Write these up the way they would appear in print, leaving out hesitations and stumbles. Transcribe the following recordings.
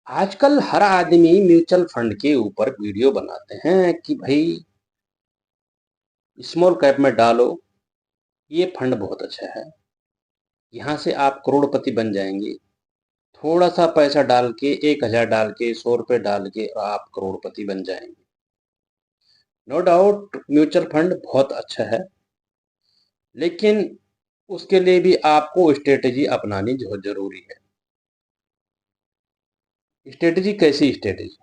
आजकल हर आदमी mutual fund के ऊपर वीडियो बनाते हैं कि भाई स्मॉल कैप में डालो। ये फंड बहुत अच्छा है। यहाँ से आप करोड़पति बन जाएंगे। थोड़ा सा पैसा डाल के 1,000 डाल के 100 रुपये डाल के और आप करोड़पति बन जाएंगे। नो डाउट म्यूचुअल फंड बहुत अच्छा है, लेकिन उसके लिए भी आपको स्ट्रेटेजी अपनानी बहुत जरूरी है। स्ट्रेटेजी कैसी स्ट्रेटेजी?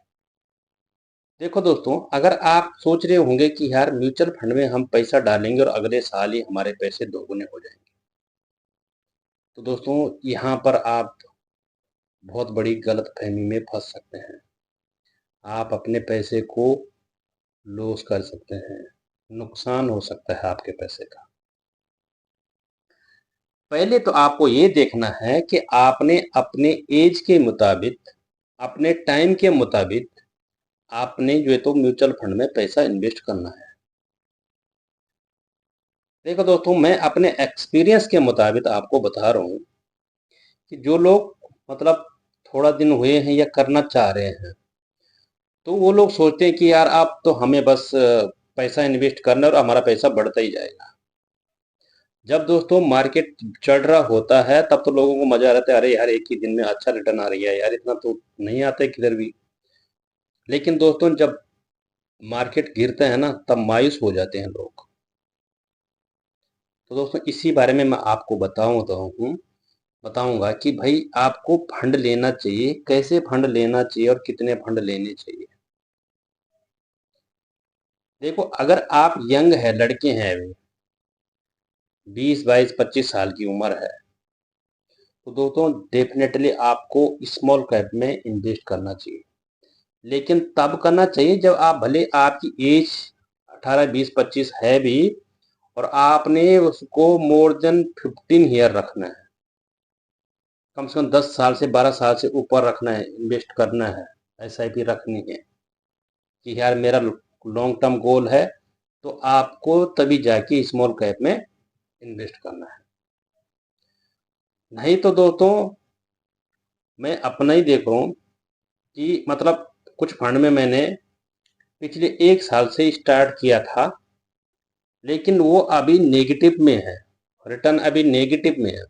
देखो दोस्तों, अगर आप सोच रहे होंगे कि यार म्यूचुअल फंड में हम पैसा डालेंगे और अगले साल ही हमारे पैसे दोगुने हो जाएंगे, तो दोस्तों यहाँ पर आप बहुत बड़ी गलतफहमी में फंस सकते हैं। आप अपने पैसे को लॉस कर सकते हैं, नुकसान हो सकता है आपके पैसे का। पहले तो आपको ये देखना है कि आपने अपने एज के मुताबिक, अपने टाइम के मुताबिक आपने जो है तो म्यूचुअल फंड में पैसा इन्वेस्ट करना है। देखो दोस्तों, मैं अपने एक्सपीरियंस के मुताबिक आपको बता रहा हूँ कि जो लोग मतलब थोड़ा दिन हुए हैं या करना चाह रहे हैं, तो वो लोग सोचते हैं कि यार आप तो हमें बस पैसा इन्वेस्ट करना है और हमारा पैसा बढ़ता ही जाएगा। जब दोस्तों मार्केट चढ़ रहा होता है तब तो लोगों को मजा आ रहा है, अरे यार एक ही दिन में अच्छा रिटर्न आ रही है यार, इतना तो नहीं आता है किधर भी। लेकिन दोस्तों जब मार्केट गिरता है ना, तब मायूस हो जाते हैं लोग। तो दोस्तों इसी बारे में मैं आपको बताऊंगा कि भाई आपको फंड लेना चाहिए, कैसे फंड लेना चाहिए और कितने फंड लेने चाहिए। देखो, अगर आप यंग है, लड़के हैं, अभी 20, 22, 25 साल की उम्र है, तो दोस्तों डेफिनेटली आपको स्मॉल कैप में इन्वेस्ट करना चाहिए। लेकिन तब करना चाहिए जब आप, भले आपकी एज 18, 20, 25 है भी, और आपने उसको मोर देन 15 ईयर रखना है। कम से कम 10 साल से 12 साल से ऊपर रखना है, इन्वेस्ट करना है, एसआईपी रखनी है कि यार मेरा लॉन्ग टर्म गोल है। तो आपको तभी जाके स्मॉल कैप में इन्वेस्ट करना है। नहीं तो दोस्तों मैं अपना ही देख रहा हूँ कि मतलब कुछ फंड में मैंने पिछले 1 साल से स्टार्ट किया था, लेकिन वो अभी नेगेटिव में है, रिटर्न अभी नेगेटिव में है।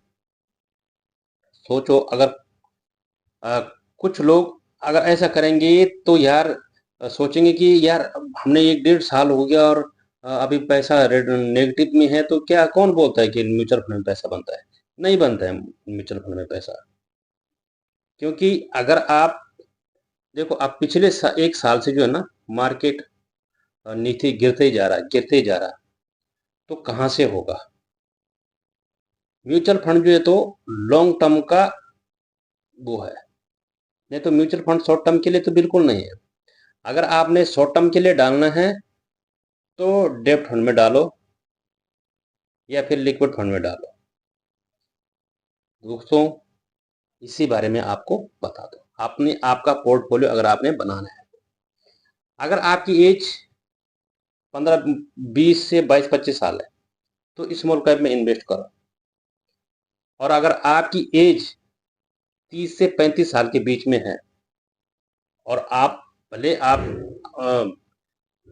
सोचो, अगर अ, कुछ लोग अगर ऐसा करेंगे तो यार सोचेंगे कि यार हमने 1 डेढ़ साल हो गया और अभी पैसा नेगेटिव में है, तो क्या कौन बोलता है कि म्यूचुअल फंड में पैसा बनता है? नहीं बनता है म्यूचुअल फंड में पैसा। क्योंकि अगर आप देखो, आप पिछले 1 साल से जो है ना, मार्केट नीचे गिरते ही जा रहा है, गिरते ही जा रहा है। तो कहाँ से होगा? म्यूचुअल फंड जो है तो लॉन्ग टर्म का वो है। नहीं तो म्यूचुअल फंड शॉर्ट टर्म के लिए तो बिल्कुल नहीं है। अगर आपने शॉर्ट टर्म के लिए डालना है तो डेब्ट फंड में डालो या फिर लिक्विड फंड में डालो। दोस्तों इसी बारे में आपको बता दो, आपने आपका पोर्टफोलियो अगर आपने बनाना है, अगर आपकी एज 15, 20 से 22, 25 साल है, तो स्मॉल कैप में इन्वेस्ट करो। और अगर आपकी एज 30 से 35 साल के बीच में है, और आप भले आप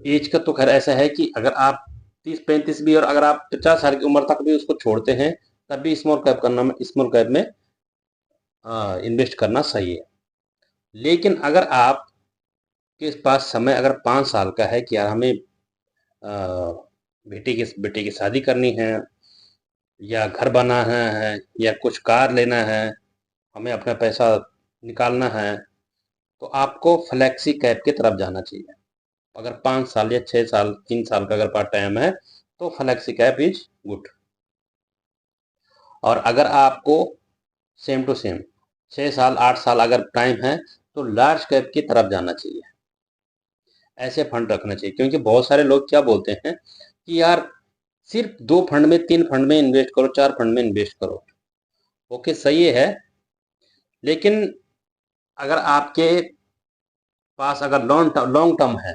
एज का तो खैर ऐसा है कि अगर आप 30, 35 भी और अगर आप 50 साल की उम्र तक भी उसको छोड़ते हैं, तब भी स्मॉल कैप में इन्वेस्ट करना सही है। लेकिन अगर आप के पास समय अगर 5 साल का है कि यार हमें बेटी की शादी करनी है, या घर बनाना है, या कुछ कार लेना है, हमें अपना पैसा निकालना है, तो आपको फ्लेक्सी कैप की तरफ जाना चाहिए। अगर 5 साल या 6 साल, 3 साल का अगर पार्ट टाइम है, तो फ्लेक्सी कैप इज गुड। और अगर आपको सेम टू सेम 6 साल 8 साल अगर टाइम है, तो लार्ज कैप की तरफ जाना चाहिए। ऐसे फंड रखना चाहिए, क्योंकि बहुत सारे लोग क्या बोलते हैं कि यार सिर्फ 2 फंड में, 3 फंड में इन्वेस्ट करो, 4 फंड में इन्वेस्ट करो। ओके, सही है। लेकिन अगर आपके पास अगर लॉन्ग टर्म है,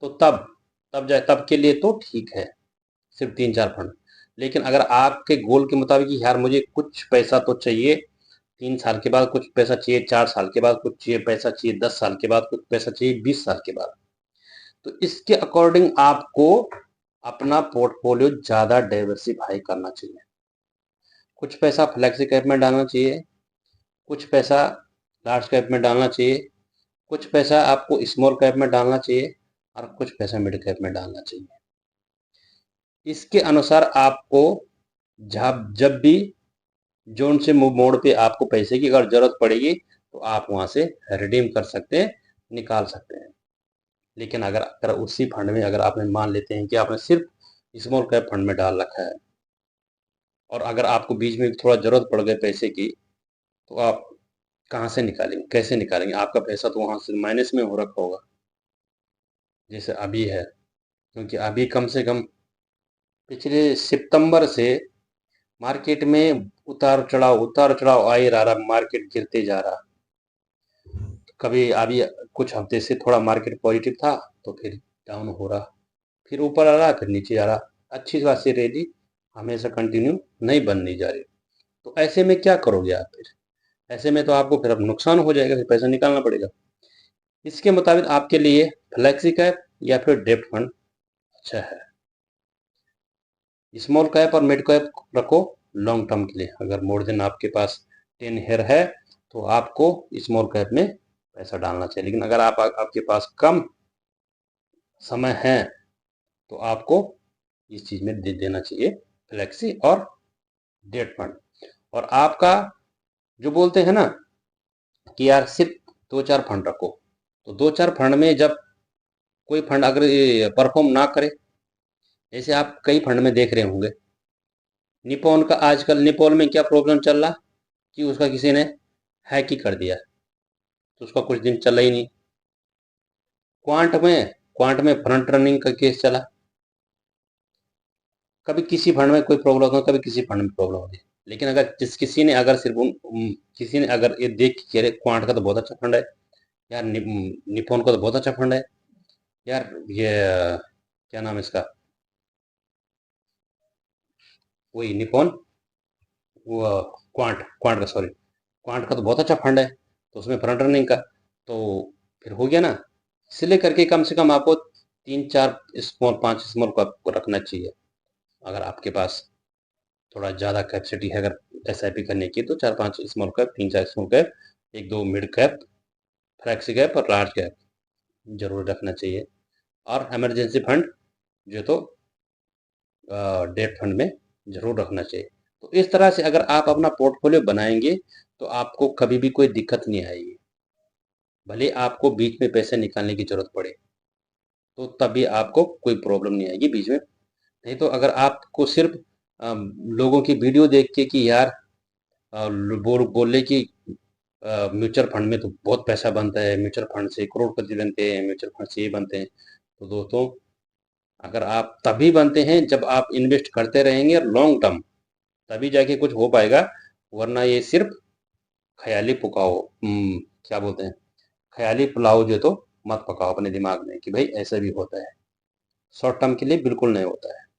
तो तब के लिए तो ठीक है, सिर्फ 3, 4 फंड। लेकिन अगर आपके गोल के मुताबिक यार मुझे कुछ पैसा तो चाहिए, 3 साल के बाद कुछ पैसा चाहिए, 4 साल के बाद कुछ चाहिए पैसा चाहिए, 10 साल के बाद कुछ पैसा चाहिए, 20 साल के बाद। तो इसके अकॉर्डिंग आपको अपना पोर्टफोलियो ज़्यादा डाइवर्सिफाई करना चाहिए। कुछ पैसा फ्लेक्सी कैप में डालना चाहिए, कुछ पैसा लार्ज कैप में डालना चाहिए, कुछ पैसा आपको स्मॉल कैप में डालना चाहिए और कुछ पैसा मिड कैप में डालना चाहिए। इसके अनुसार आपको जब जब भी जोन से मोड़ पे आपको पैसे की अगर जरूरत पड़ेगी तो आप वहां से रिडीम कर सकते हैं, निकाल सकते हैं। लेकिन अगर उसी फंड में अगर आपने मान लेते हैं कि आपने सिर्फ स्मॉल कैप फंड में डाल रखा है और अगर आपको बीच में थोड़ा जरूरत पड़ गई पैसे की, तो आप कहाँ से निकालेंगे, कैसे निकालेंगे? आपका पैसा तो वहां से माइनस में हो रखा होगा, जैसे अभी है। क्योंकि अभी कम से कम पिछले सितंबर से मार्केट में उतार चढ़ाव आ ही रहा, मार्केट गिरते जा रहा। कभी अभी कुछ हफ्ते से थोड़ा मार्केट पॉजिटिव था तो फिर डाउन हो रहा, फिर ऊपर आ रहा, फिर नीचे आ रहा। अच्छी खासी रैली हमेशा कंटिन्यू नहीं बननी जा रही। तो ऐसे में क्या करोगे आप फिर? ऐसे में तो आपको फिर अब नुकसान हो जाएगा, फिर पैसा निकालना पड़ेगा। इसके मुताबिक आपके लिए फ्लेक्सी कैप या फिर डेप्ट फंड अच्छा है। स्मॉल कैप और मिड कैप रखो लॉन्ग टर्म के लिए। अगर मोर देन आपके पास 10 ईयर है तो आपको स्मॉल कैप में पैसा डालना चाहिए। लेकिन अगर आपके पास कम समय है तो आपको इस चीज में देना चाहिए फ्लेक्सी और डेट फंड। और आपका जो बोलते हैं ना कि यार सिर्फ 2-4 फंड रखो, तो 2-4 फंड में जब कोई फंड अगर परफॉर्म ना करे, जैसे आप कई फंड में देख रहे होंगे, निपॉन का आजकल निपॉन में क्या प्रॉब्लम चल रहा कि उसका किसी ने हैक ही कर दिया, तो उसका कुछ दिन चला ही नहीं। क्वांट में फ्रंट रनिंग का केस चला। कभी किसी फंड में कोई प्रॉब्लम हो, कभी किसी फंड में प्रॉब्लम होती है। लेकिन अगर किसी ने अगर सिर्फ किसी ने अगर ये देख के अरे क्वांट का तो बहुत अच्छा फंड है यार, निपॉन का तो बहुत अच्छा फंड है यार, ये क्या नाम है इसका, वही निपॉन, वो क्वांट क्वांट का सॉरी क्वांट का तो बहुत अच्छा फंड है, तो उसमें फ्रंट रनिंग का तो फिर हो गया ना। इसलिए करके कम से कम आपको 3-4 स्मॉल 5 स्मॉल को आपको रखना चाहिए। अगर आपके पास थोड़ा ज़्यादा कैपेसिटी है अगर एसआईपी करने की, तो 4-5 small cap, 3-4 small cap, 1-2 mid cap, flexi cap और लार्ज कैप जरूर रखना चाहिए। और इमरजेंसी फंड जो तो डेट फंड में जरूर रखना चाहिए। तो इस तरह से अगर आप अपना पोर्टफोलियो बनाएंगे तो आपको कभी भी कोई दिक्कत नहीं आएगी। भले आपको बीच में पैसे निकालने की जरूरत पड़े तो तभी आपको कोई प्रॉब्लम नहीं आएगी बीच में। नहीं तो अगर आपको सिर्फ लोगों की वीडियो देख के कि यार बोले कि म्यूचुअल फंड में तो बहुत पैसा बनता है, म्यूचुअल फंड से करोड़पति बनते हैं, म्यूचुअल फंड से ये बनते हैं, तो दोस्तों अगर आप तभी बनते हैं जब आप इन्वेस्ट करते रहेंगे लॉन्ग टर्म, तभी जाके कुछ हो पाएगा। वरना ये सिर्फ ख्याली पुकाओ, क्या बोलते हैं, ख्याली पुलाव जो तो मत पकाओ अपने दिमाग में कि भाई ऐसा भी होता है। शॉर्ट टर्म के लिए बिल्कुल नहीं होता है।